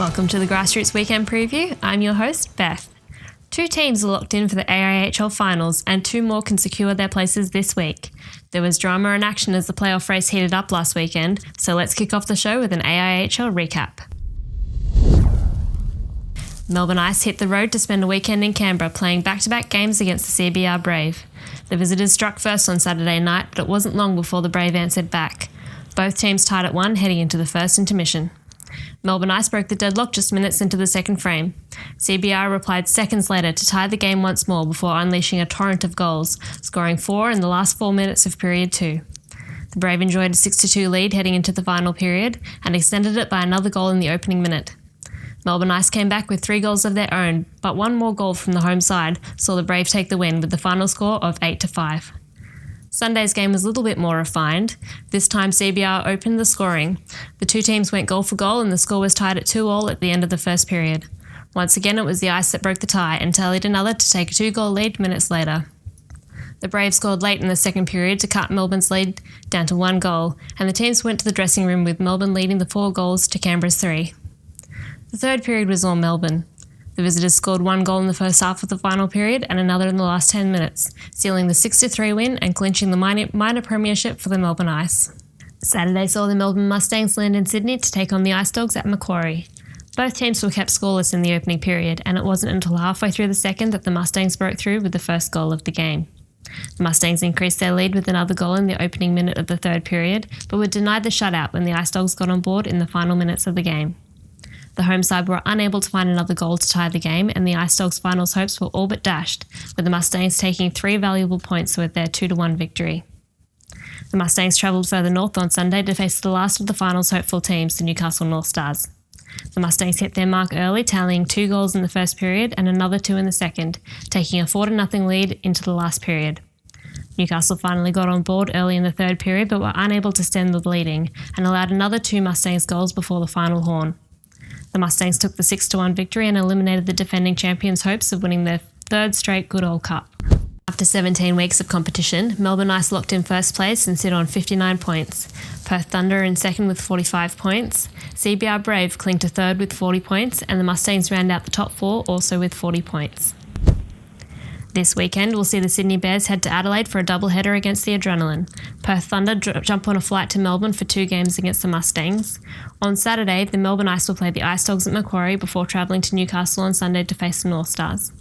Welcome to the Grassroots Weekend Preview. I'm your host, Beth. Two teams are locked in for the AIHL finals and two more can secure their places this week. There was drama and action as the playoff race heated up last weekend, so let's kick off the show with an AIHL recap. Melbourne Ice hit the road to spend a weekend in Canberra playing back-to-back games against the CBR Brave. The visitors struck first on Saturday night, but it wasn't long before the Brave answered back. Both teams tied at 1 heading into the first intermission. Melbourne Ice broke the deadlock just minutes into the second frame. CBR replied seconds later to tie the game once more before unleashing a torrent of goals, scoring 4 in the last 4 minutes of period 2. The Brave enjoyed a 6-2 lead heading into the final period and extended it by another goal in the opening minute. Melbourne Ice came back with 3 goals of their own, but one more goal from the home side saw the Brave take the win with the final score of 8-5. Sunday's game was a little bit more refined. This time CBR opened the scoring. The two teams went goal for goal and the score was tied at 2-2 at the end of the first period. Once again it was the Ice that broke the tie and tallied another to take a 2-goal lead minutes later. The Braves scored late in the second period to cut Melbourne's lead down to 1 goal, and the teams went to the dressing room with Melbourne leading the 4 goals to Canberra's 3. The third period was all Melbourne. The visitors scored 1 goal in the first half of the final period and another in the last 10 minutes, sealing the 6-3 win and clinching the minor premiership for the Melbourne Ice. Saturday saw the Melbourne Mustangs land in Sydney to take on the Ice Dogs at Macquarie. Both teams were kept scoreless in the opening period, and it wasn't until halfway through the second that the Mustangs broke through with the first goal of the game. The Mustangs increased their lead with another goal in the opening minute of the third period, but were denied the shutout when the Ice Dogs got on board in the final minutes of the game. The home side were unable to find another goal to tie the game, and the Ice Dogs' finals hopes were all but dashed, with the Mustangs taking 3 valuable points with their 2-1 victory. The Mustangs travelled further north on Sunday to face the last of the finals hopeful teams, the Newcastle North Stars. The Mustangs hit their mark early, tallying 2 goals in the first period and another 2 in the second, taking a 4-0 lead into the last period. Newcastle finally got on board early in the third period but were unable to stem the bleeding and allowed another 2 Mustangs goals before the final horn. The Mustangs took the 6-1 victory and eliminated the defending champions' hopes of winning their 3rd straight Goodall Cup. After 17 weeks of competition, Melbourne Ice locked in first place and sit on 59 points. Perth Thunder in second with 45 points. CBR Brave cling to third with 40 points, and the Mustangs round out the top 4 also with 40 points. This weekend, we'll see the Sydney Bears head to Adelaide for a doubleheader against the Adrenaline. Perth Thunder jump on a flight to Melbourne for 2 games against the Mustangs. On Saturday, the Melbourne Ice will play the Ice Dogs at Macquarie before travelling to Newcastle on Sunday to face the North Stars.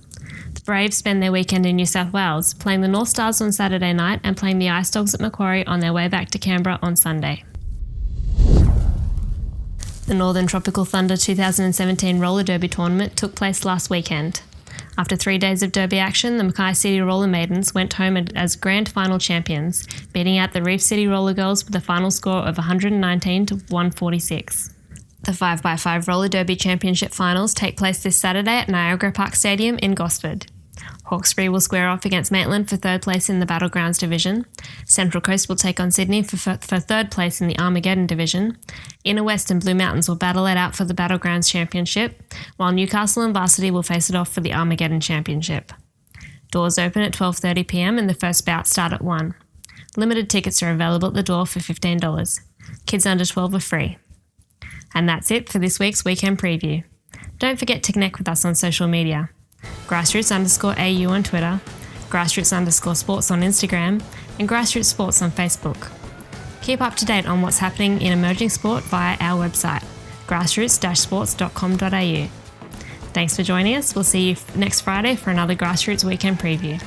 The Braves spend their weekend in New South Wales, playing the North Stars on Saturday night and playing the Ice Dogs at Macquarie on their way back to Canberra on Sunday. The Northern Tropical Thunder 2017 Roller Derby tournament took place last weekend. After 3 days of derby action, the Mackay City Roller Maidens went home as grand final champions, beating out the Reef City Roller Girls with a final score of 119 to 146. The 5x5 Roller Derby Championship finals take place this Saturday at Niagara Park Stadium in Gosford. Hawkesbury will square off against Maitland for 3rd place in the Battlegrounds division. Central Coast will take on Sydney for 3rd place in the Armageddon division. Inner West and Blue Mountains will battle it out for the Battlegrounds Championship, while Newcastle and Varsity will face it off for the Armageddon Championship. Doors open at 12:30pm and the first bouts start at 1. Limited tickets are available at the door for $15. Kids under 12 are free. And that's it for this week's Weekend Preview. Don't forget to connect with us on social media. Grassroots_AU on Twitter, Grassroots_sports on Instagram, and Grassroots Sports on Facebook. Keep up to date on what's happening in emerging sport via our website, grassroots-sports.com.au. Thanks for joining us. We'll see you next Friday for another Grassroots Weekend Preview.